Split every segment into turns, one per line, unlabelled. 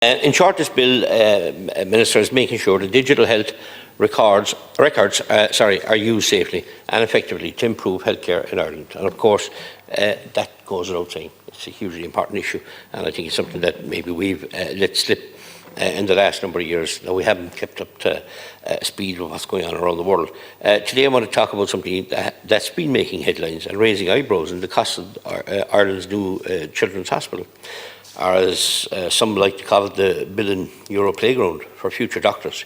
In short, this bill, Minister, is making sure the digital health records are used safely and effectively to improve healthcare in Ireland. And of course, that goes without saying. It's a hugely important issue, and I think it's something that maybe we've let slip in the last number of years. Now, we haven't kept up to speed with what's going on around the world. Today I want to talk about something that's been making headlines and raising eyebrows in the cost of Ireland's new children's hospital, or as some like to call it, the €1 billion playground for future doctors.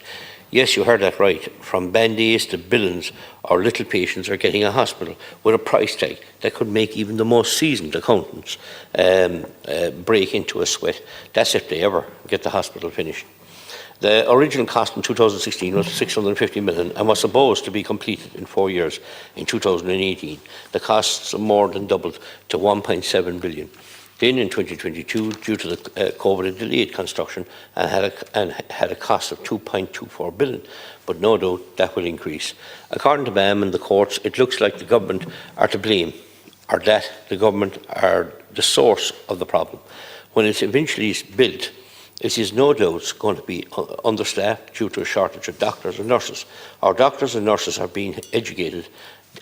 Yes, you heard that right. From band-aids to billions, our little patients are getting a hospital with a price tag that could make even the most seasoned accountants break into a sweat. That's if they ever get the hospital finished. The original cost in 2016 was 650 million and was supposed to be completed in 4 years in 2018. The costs more than doubled to 1.7 billion. Then in 2022, due to the COVID, it delayed construction and had a cost of 2.24 billion, but no doubt that will increase. According to BAM and the courts, it looks like the government are to blame, or that the government are the source of the problem. When it eventually is built, it is no doubt going to be understaffed due to a shortage of doctors and nurses. Our doctors and nurses are being educated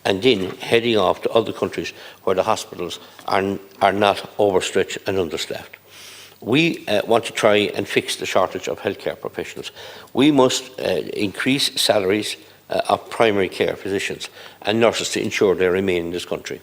and then heading off to other countries where the hospitals are not overstretched and understaffed. We want to try and fix the shortage of healthcare professionals. We must increase salaries of primary care physicians and nurses to ensure they remain in this country.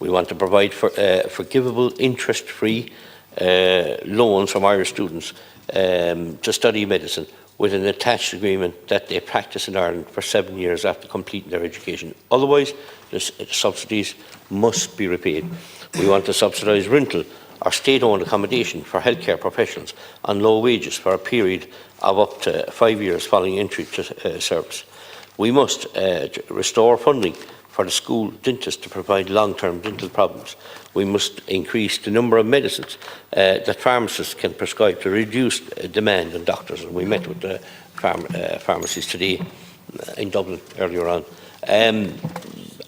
We want to provide for forgivable, interest-free loans from Irish students to study medicine, with an attached agreement that they practice in Ireland for 7 years after completing their education. Otherwise, the subsidies must be repaid. We want to subsidise rental or state-owned accommodation for healthcare professionals on low wages for a period of up to 5 years following entry to service. We must restore funding for the school dentists to provide long-term dental problems. We must increase the number of medicines that pharmacists can prescribe to reduce demand on doctors. And we met with the pharmacies today in Dublin earlier on.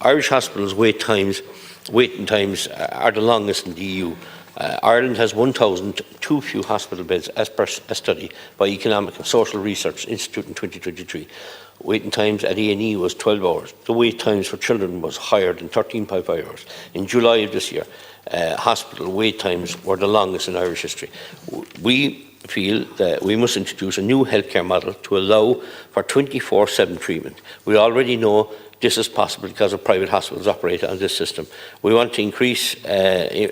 Irish hospitals' waiting times are the longest in the EU. Ireland has 1,000 too few hospital beds as per a study by Economic and Social Research Institute in 2023. Waiting times at A&E was 12 hours. The wait times for children was higher than 13.5 hours. In July of this year, hospital wait times were the longest in Irish history. We feel that we must introduce a new healthcare model to allow for 24/7 treatment. We already know this is possible because of private hospitals operate on this system. We want to increase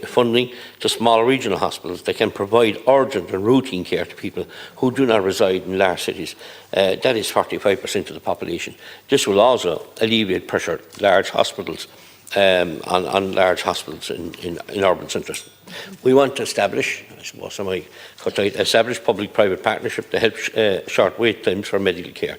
funding to small regional hospitals that can provide urgent and routine care to people who do not reside in large cities. That is 45% of the population. This will also alleviate pressure large hospitals on large hospitals in urban centres. We want to establish, I suppose I might cut out, establish public-private partnership to help short wait times for medical care.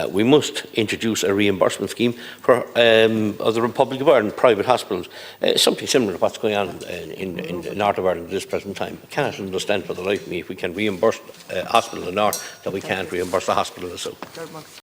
We must introduce a reimbursement scheme for of the Republic of Ireland private hospitals, something similar to what's going on in the north of Ireland at this present time. I cannot understand for the life of me if we can reimburse a hospital in the north that we can't reimburse a hospital in the south.